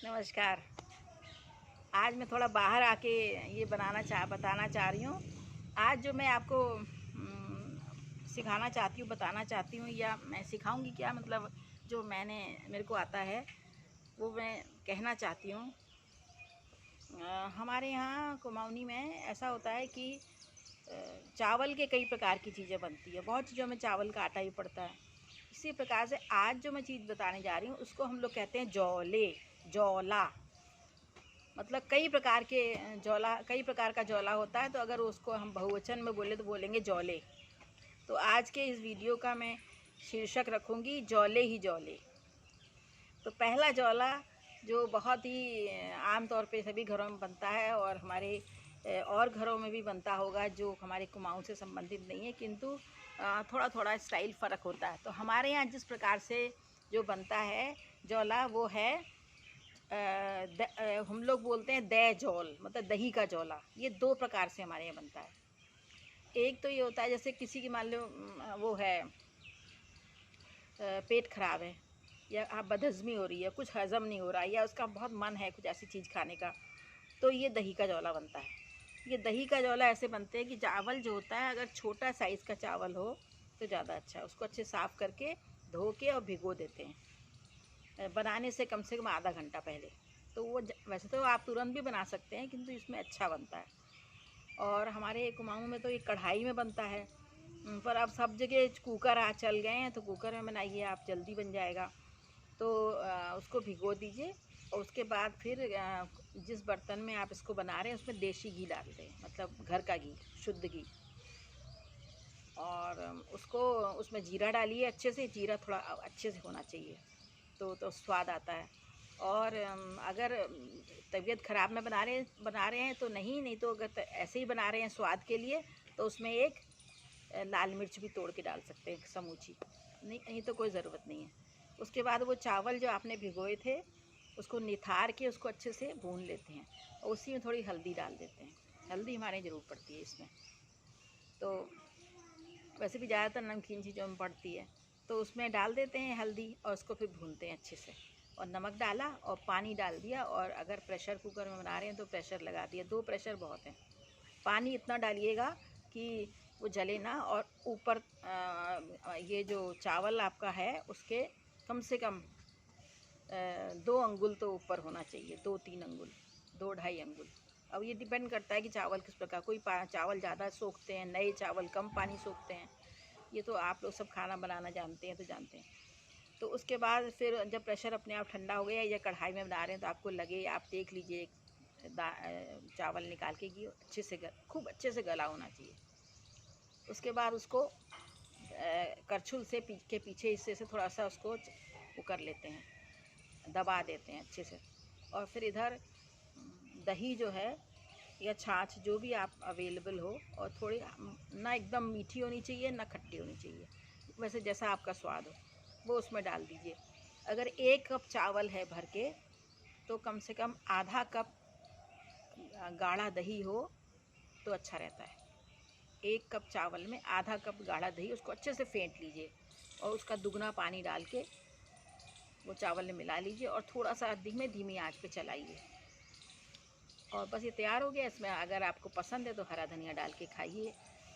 नमस्कार। आज मैं थोड़ा बाहर आके ये बताना चाह रही हूँ। आज जो मैं आपको सिखाना चाहती हूँ, बताना चाहती हूँ, या मैं सिखाऊंगी क्या, मतलब जो मेरे को आता है वो मैं कहना चाहती हूँ। हमारे यहाँ कुमाऊनी में ऐसा होता है कि चावल के कई प्रकार की चीज़ें बनती है। बहुत चीज़ों में चावल का आटा भी पड़ता है। इसी प्रकार से आज जो मैं चीज़ बताने जा रही हूँ उसको हम लोग कहते हैं जौला। मतलब कई प्रकार का जौला होता है। तो अगर उसको हम बहुवचन में बोले तो बोलेंगे जौले। तो आज के इस वीडियो का मैं शीर्षक रखूँगी जौले ही जौले। तो पहला जौला जो बहुत ही आम तौर पे सभी घरों में बनता है, और हमारे और घरों में भी बनता होगा जो हमारे कुमाऊं से संबंधित नहीं है, किंतु थोड़ा थोड़ा स्टाइल फ़र्क होता है। तो हमारे यहाँ जिस प्रकार से जो बनता है जौला वो है हम लोग बोलते हैं दह जौल, मतलब दही का जौला। ये दो प्रकार से हमारे यहाँ बनता है। एक तो ये होता है जैसे किसी की मान लो वो है पेट खराब है, या आप बदहज़मी हो रही है, कुछ हज़म नहीं हो रहा है, या उसका बहुत मन है कुछ ऐसी चीज़ खाने का, तो ये दही का जौला बनता है। ये दही का जौला ऐसे बनते हैं कि चावल जो होता है, अगर छोटा साइज़ का चावल हो तो ज़्यादा अच्छा है। उसको अच्छे साफ़ करके धो के और भिगो देते हैं बनाने से कम आधा घंटा पहले। तो वो वैसे तो आप तुरंत भी बना सकते हैं, किंतु इसमें अच्छा बनता है। और हमारे कुमाऊं में तो ये कढ़ाई में बनता है, पर अब सब जगह कुकर आ चल गए हैं, तो कुकर में बनाइए आप, जल्दी बन जाएगा। तो उसको भिगो दीजिए, और उसके बाद फिर जिस बर्तन में आप इसको बना रहे हैं उसमें देसी घी डाल दें, मतलब घर का घी, शुद्ध घी। और उसको उसमें जीरा डालिए अच्छे से, जीरा थोड़ा अच्छे से होना चाहिए, तो स्वाद आता है। और अगर तबीयत ख़राब में बना रहे हैं तो नहीं तो अगर ऐसे ही बना रहे हैं स्वाद के लिए, तो उसमें एक लाल मिर्च भी तोड़ के डाल सकते हैं समूची, नहीं तो कोई ज़रूरत नहीं है। उसके बाद वो चावल जो आपने भिगोए थे उसको निथार के उसको अच्छे से भून लेते हैं, और उसी में थोड़ी हल्दी डाल देते हैं। हल्दी हमारे ज़रूर पड़ती है इसमें, तो वैसे भी ज़्यादातर नमकीन चीज़ों में पड़ती है। तो उसमें डाल देते हैं हल्दी, और उसको फिर भूनते हैं अच्छे से। और नमक डाला और पानी डाल दिया, और अगर प्रेशर कुकर में बना रहे हैं तो प्रेशर लगा दिया, 2 प्रेशर बहुत हैं। पानी इतना डालिएगा कि वो जले ना, और ऊपर ये जो चावल आपका है उसके कम से कम 2 अंगुल तो ऊपर होना चाहिए, 2-3 अंगुल, 2-2.5 अंगुल। अब ये डिपेंड करता है कि चावल किस प्रकार, कोई चावल ज़्यादा सोखते हैं, नए चावल कम पानी सोखते हैं। ये तो आप लोग सब खाना बनाना जानते हैं तो जानते हैं। तो उसके बाद फिर जब प्रेशर अपने आप ठंडा हो गया, या कढ़ाई में बना रहे हैं तो आपको लगे, आप देख लीजिए चावल निकाल के कि अच्छे से खूब अच्छे से गला होना चाहिए। उसके बाद उसको करछुल से के पीछे हिस्से से थोड़ा सा उसको वो कर लेते हैं, दबा देते हैं अच्छे से। और फिर इधर दही जो है या छाछ जो भी आप अवेलेबल हो, और थोड़ी ना एकदम मीठी होनी चाहिए ना खट्टी होनी चाहिए, वैसे जैसा आपका स्वाद हो वो उसमें डाल दीजिए। अगर 1 कप चावल है भर के, तो कम से कम आधा कप गाढ़ा दही हो तो अच्छा रहता है। 1 कप चावल में आधा कप गाढ़ा दही, उसको अच्छे से फेंट लीजिए, और उसका दुगना पानी डाल के वो चावल में मिला लीजिए, और थोड़ा सा धीमी आंच पे चलाइए। और बस ये तैयार हो गया। इसमें अगर आपको पसंद है तो हरा धनिया डाल के खाइए।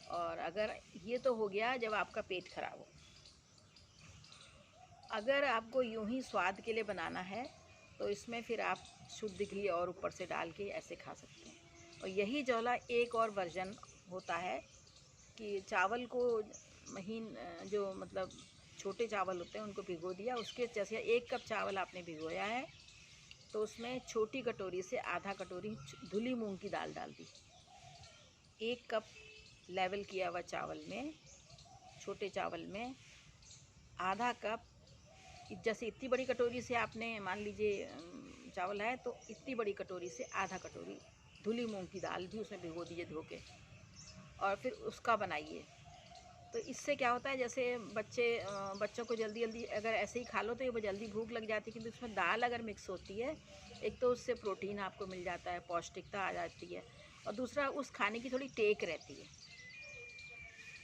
और अगर ये तो हो गया जब आपका पेट खराब हो। अगर आपको यूं ही स्वाद के लिए बनाना है तो इसमें फिर आप शुद्ध घी और ऊपर से डाल के ऐसे खा सकते हैं। और यही जौला एक और वर्जन होता है कि चावल को महीन जो मतलब छोटे चावल होते हैं उनको भिगो दिया, उसके जैसे 1 कप चावल आपने भिगोया है तो उसमें छोटी कटोरी से आधा कटोरी धुली मूंग की दाल डाल दी। 1 कप लेवल किया हुआ चावल में, छोटे चावल में आधा कप, जैसे इतनी बड़ी कटोरी से आपने मान लीजिए चावल है, तो इतनी बड़ी कटोरी से आधा कटोरी धुली मूंग की दाल भी उसमें भिगो दीजिए धो के, और फिर उसका बनाइए। तो इससे क्या होता है, जैसे बच्चों को जल्दी अगर ऐसे ही खा लो तो ये जल्दी भूख लग जाती है, क्योंकि उसमें दाल अगर मिक्स होती है, एक तो उससे प्रोटीन आपको मिल जाता है, पौष्टिकता आ जाती है, और दूसरा उस खाने की थोड़ी टेक रहती है।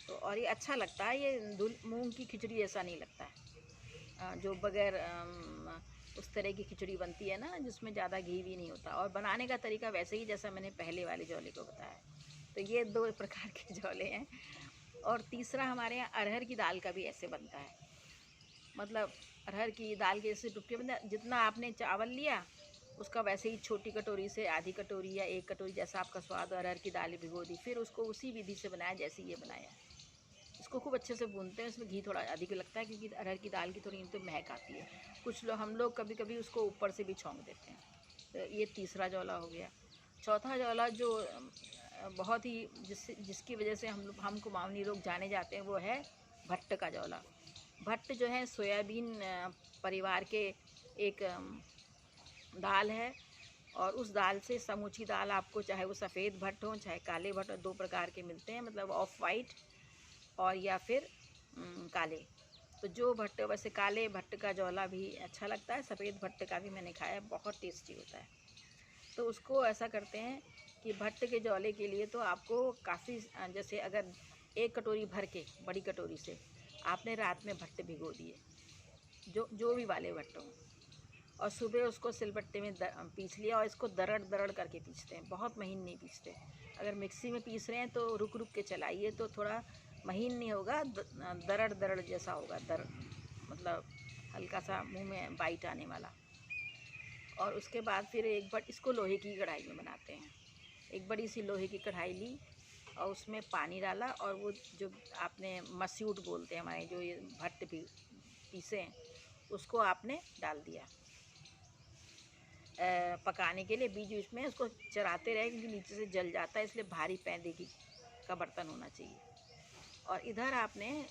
तो और ये अच्छा लगता है, ये मूंग की खिचड़ी ऐसा नहीं लगता है जो बगैर उस तरह की खिचड़ी बनती है ना, जिसमें ज़्यादा घी भी नहीं होता, और बनाने का तरीका वैसे ही जैसा मैंने पहले वाले जौले को बताया। तो ये 2 प्रकार के जौले हैं। और तीसरा हमारे यहाँ अरहर की दाल का भी ऐसे बनता है। मतलब अरहर की दाल के जैसे डुबके बनता है, जितना आपने चावल लिया उसका वैसे ही छोटी कटोरी से आधी कटोरी या 1 कटोरी, जैसा आपका स्वाद, अरहर की दाल भिगो दी, फिर उसको उसी विधि से बनाया जैसे ये बनाया। इसको खूब अच्छे से भूनते हैं, इसमें घी थोड़ा अधिक लगता है क्योंकि अरहर की दाल की थोड़ी तो महक आती है। कुछ लोग, हम लोग कभी कभी उसको ऊपर से भी छौंक देते हैं। तो ये तीसरा जौला हो गया। चौथा जौला जो बहुत ही जिसकी वजह से हम कुमाऊनी लोग जाने जाते हैं, वो है भट्ट का जौला। भट्ट जो है सोयाबीन परिवार के एक दाल है, और उस दाल से समूची दाल आपको, चाहे वो सफ़ेद भट्ट हो चाहे काले भट्ट हो, 2 प्रकार के मिलते हैं, मतलब ऑफ वाइट और या फिर काले। तो जो भट्ट, वैसे काले भट्ट का जौला भी अच्छा लगता है, सफ़ेद भट्ट का भी मैंने खाया, बहुत टेस्टी होता है। तो उसको ऐसा करते हैं कि भट्ट के जौले के लिए तो आपको काफ़ी, जैसे अगर 1 कटोरी भर के, बड़ी कटोरी से आपने रात में भट्ट भिगो दिए, जो भी वाले भट्ट हों, और सुबह उसको सिलबट्टे में पीस लिया, और इसको दरड़ दरड़ करके पीसते हैं, बहुत महीन नहीं पीसते। अगर मिक्सी में पीस रहे हैं तो रुक रुक के चलाइए, तो थोड़ा महीन नहीं होगा, दरड़ दरड़ जैसा होगा, मतलब हल्का सा मुंह में बाइट आने वाला। और उसके बाद फिर एक बार इसको लोहे की कढ़ाई में बनाते हैं। एक बड़ी सी लोहे की कढ़ाई ली और उसमें पानी डाला, और वो जो आपने मसूट बोलते हैं हमारे, जो ये भट्ट पीसे हैं, उसको आपने डाल दिया पकाने के लिए। बीच बीच में उसको चलाते रहे क्योंकि नीचे से जल जाता है, इसलिए भारी पैदे का बर्तन होना चाहिए। और इधर आपने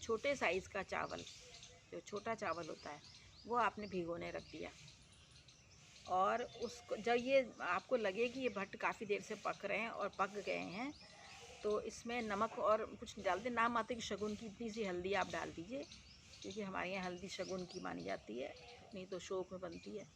छोटे साइज़ का चावल, जो छोटा चावल होता है, वो आपने भिगोने रख दिया। और उसको जब ये आपको लगे कि ये भट्ट काफ़ी देर से पक रहे हैं और पक गए हैं, तो इसमें नमक और कुछ डाल दें, नाम मात्र की शगुन की इतनी सी हल्दी आप डाल दीजिए, क्योंकि हमारे यहाँ हल्दी शगुन की मानी जाती है, नहीं तो शौक में बनती है।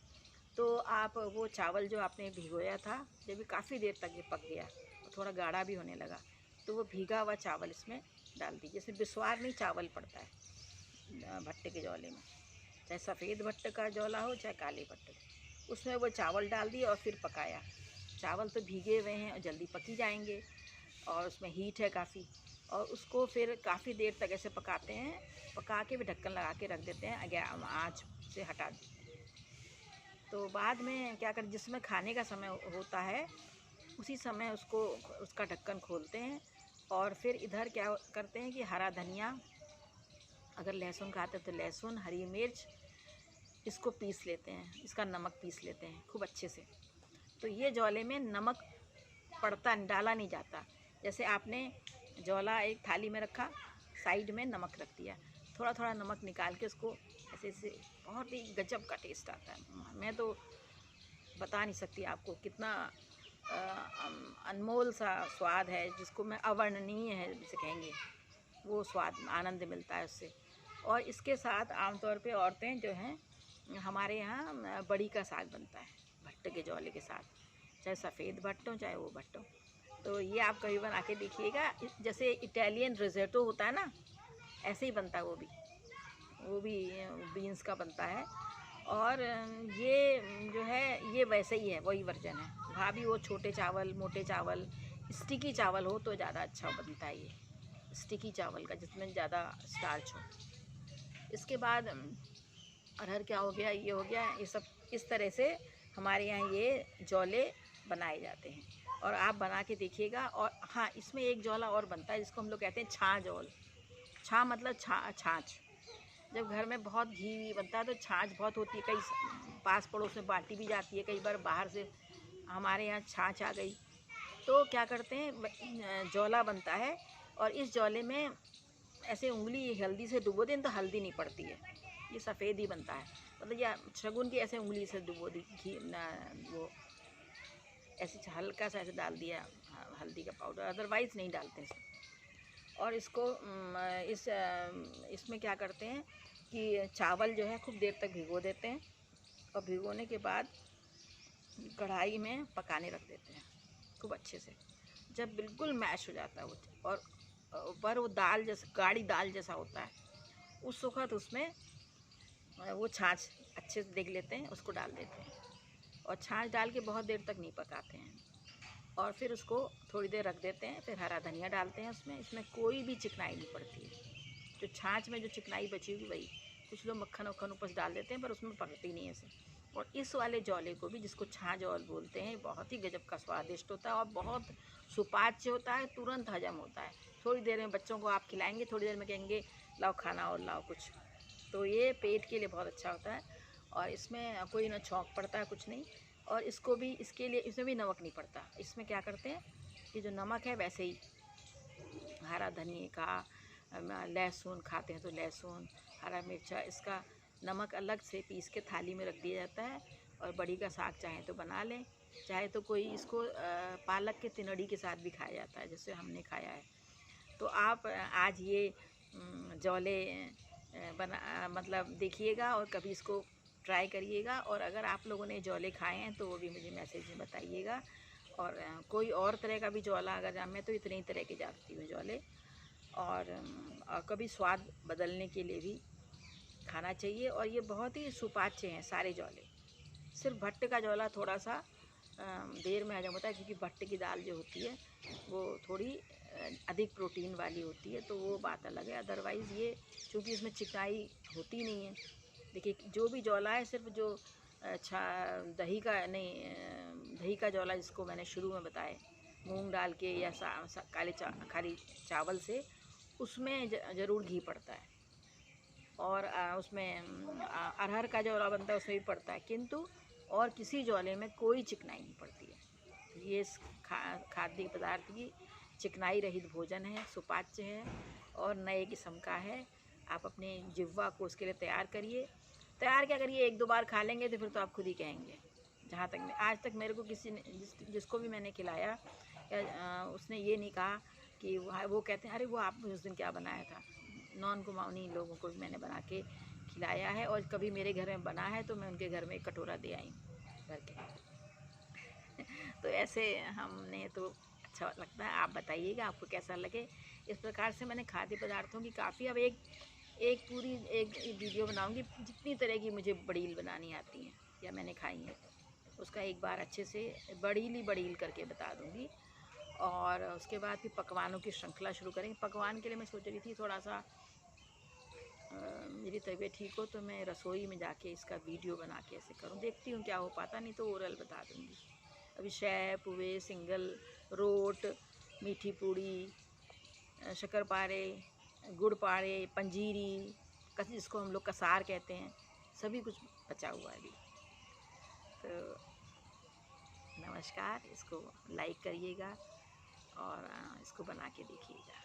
तो आप वो चावल जो आपने भिगोया था, जब भी काफ़ी देर तक ये पक गया और थोड़ा गाढ़ा भी होने लगा, तो वो भीगा हुआ चावल इसमें डाल दीजिए। इसमें बिस्वार नहीं चावल पड़ता है भट्टे के जौले में, चाहे सफ़ेद भट्ट का जौला हो चाहे काले भट्ट। उसमें वो चावल डाल दिए और फिर पकाया। चावल तो भीगे हुए हैं और जल्दी पक ही जाएंगे, और उसमें हीट है काफ़ी, और उसको फिर काफ़ी देर तक ऐसे पकाते हैं। पका के भी ढक्कन लगा के रख देते हैं, आँच से हटा देते हैं। तो बाद में क्या करें, जिसमें खाने का समय होता है उसी समय उसका ढक्कन खोलते हैं, और फिर इधर क्या करते हैं कि हरा धनिया, अगर लहसुन खाते तो लहसुन, हरी मिर्च, इसको पीस लेते हैं, इसका नमक पीस लेते हैं खूब अच्छे से। तो ये जौले में नमक डाला नहीं जाता। जैसे आपने जौला एक थाली में रखा, साइड में नमक रख दिया, थोड़ा थोड़ा नमक निकाल के उसको ऐसे ऐसे, बहुत ही गजब का टेस्ट आता है। मैं तो बता नहीं सकती आपको, कितना अनमोल सा स्वाद है, जिसको मैं अवर्णनीय है जिसे कहेंगे, वो स्वाद, आनंद मिलता है उससे। और इसके साथ आमतौर पे औरतें जो हैं, हमारे यहाँ बड़ी का साग बनता है भट्ट के जौले के साथ, चाहे सफ़ेद भट्ट हो चाहे वो भट्ट हो। तो ये आप कभी बना के देखिएगा, जैसे इटालियन रिज़ोट्टो होता है ना, ऐसे ही बनता है वो भी बीन्स का बनता है। और ये जो है ये वैसे ही है, वही वर्जन है। भाभी वो छोटे चावल, मोटे चावल, स्टिकी चावल हो तो ज़्यादा अच्छा बनता है, ये स्टिकी चावल का जिसमें ज़्यादा स्टार्च हो। इसके बाद अरहर क्या हो गया, ये हो गया, ये सब इस तरह से हमारे यहाँ ये जौले बनाए जाते हैं, और आप बना के देखिएगा। और हाँ, इसमें एक जौला और बनता है जिसको हम लोग कहते हैं छाछ जौल। छाछ मतलब छाछ। जब घर में बहुत घी बनता है तो छाछ बहुत होती है, कई पास पड़ोस में बांटी भी जाती है, कई बार बाहर से हमारे यहाँ छाछ आ गई। तो क्या करते हैं, जौला बनता है, और इस जौले में ऐसे उंगली हल्दी से डुबो दें तो हल्दी नहीं पड़ती है, ये सफ़ेद ही बनता है। मतलब या शगुन की ऐसे उंगली से डुबो दी, घी वो ऐसे हल्का सा ऐसे डाल दिया हल्दी का पाउडर, अदरवाइज़ नहीं डालते हैं। और इसको इसमें क्या करते हैं कि चावल जो है खूब देर तक भिगो देते हैं, और भिगोने के बाद कढ़ाई में पकाने रख देते हैं खूब अच्छे से। जब बिल्कुल मैश हो जाता है वो, और पर वो दाल जैसा, गाढ़ी दाल जैसा होता है, उस वक़्त उसमें वो छाछ अच्छे से देख लेते हैं, उसको डाल देते हैं और छाछ डाल के बहुत देर तक नहीं पकाते हैं और फिर उसको थोड़ी देर रख देते हैं। फिर हरा धनिया डालते हैं उसमें। इसमें कोई भी चिकनाई नहीं पड़ती है, जो छाछ में जो चिकनाई बची होगी वही। कुछ लोग मक्खन वक्खन ऊपर से डाल देते हैं पर उसमें पकती नहीं है ऐसे। और इस वाले जौले को भी, जिसको छाछ जौल बोलते हैं, बहुत ही गजब का स्वादिष्ट होता है और बहुत सुपाच्य होता है, तुरंत हजम होता है। थोड़ी देर में बच्चों को आप खिलाएंगे, थोड़ी देर में कहेंगे लाओ खाना और लाओ कुछ। तो ये पेट के लिए बहुत अच्छा होता है और इसमें कोई ना छौंक पड़ता है, कुछ नहीं। और इसको भी, इसके लिए इसमें भी नमक नहीं पड़ता। इसमें क्या करते हैं कि जो नमक है वैसे ही हरा धनिए का, लहसुन खाते हैं तो लहसुन, हरा मिर्चा, इसका नमक अलग से पीस के थाली में रख दिया जाता है। और बड़ी का साग चाहे तो बना लें, चाहे तो कोई इसको पालक के तिनड़ी के साथ भी खाया जाता है, जैसे हमने खाया है। तो आप आज ये जौले बना मतलब देखिएगा और कभी इसको ट्राई करिएगा। और अगर आप लोगों ने जौले खाए हैं तो वो भी मुझे मैसेज में बताइएगा। और कोई और तरह का भी जौला अगर मैं तो इतने ही तरह के जानती हूँ जौले। और कभी स्वाद बदलने के लिए भी खाना चाहिए। और ये बहुत ही सुपाच्य हैं सारे जौले। सिर्फ भट्ट का जौला थोड़ा सा देर में हजम होता है, क्योंकि भट्ट की दाल जो होती है वो थोड़ी अधिक प्रोटीन वाली होती है, तो वो बात अलग है। अदरवाइज़ ये चूँकि इसमें चिकनाई होती नहीं है। देखिए जो भी जौला है, सिर्फ जो अच्छा दही का नहीं, दही का जौला जिसको मैंने शुरू में बताया, मूंग डाल के या खाली चावल से, उसमें ज़रूर घी पड़ता है। और उसमें अरहर का जौला बनता है उसमें भी पड़ता है, किंतु और किसी जौले में कोई चिकनाई नहीं पड़ती है। ये खाद्य पदार्थ की चिकनाई रहित भोजन है, सुपाच्य है और नए किस्म का है। आप अपने जिह्वा को उसके लिए तैयार करिए। तैयार क्या करिए, एक दो बार खा लेंगे तो फिर तो आप खुद ही कहेंगे। जहाँ तक आज तक मेरे को किसी ने जिसको भी मैंने खिलाया, उसने ये नहीं कहा कि वो कहते हैं अरे वो आपने उस दिन क्या बनाया था। नॉन कुमाऊनी लोगों को भी मैंने बना के खिलाया है और कभी मेरे घर में बना है तो मैं उनके घर में एक कटोरा दे आई भर के। तो ऐसे हमने तो अच्छा लगता है। आप बताइएगा आपको कैसा लगे। इस प्रकार से मैंने खाद्य पदार्थों की काफ़ी, अब एक पूरी एक वीडियो बनाऊंगी जितनी तरह की मुझे बड़ील बनानी आती हैं या मैंने खाई हैं, उसका एक बार अच्छे से बड़ील करके बता दूंगी। और उसके बाद फिर पकवानों की श्रृंखला शुरू करेंगे। पकवान के लिए मैं सोच रही थी थोड़ा सा मेरी तबीयत ठीक हो तो मैं रसोई में जाके इसका वीडियो बना के ऐसे करूँ, देखती हूँ क्या हो पाता, नहीं तो ओरल बता दूँगी। अभी शय, पुए, सिंगल, रोट, मीठी पूड़ी, शक्करपारे, गुड़ पारे, पंजीरी, जिसको हम लोग कसार कहते हैं, सभी कुछ बचा हुआ है अभी। तो नमस्कार, इसको लाइक करिएगा और इसको बना के देखिएगा।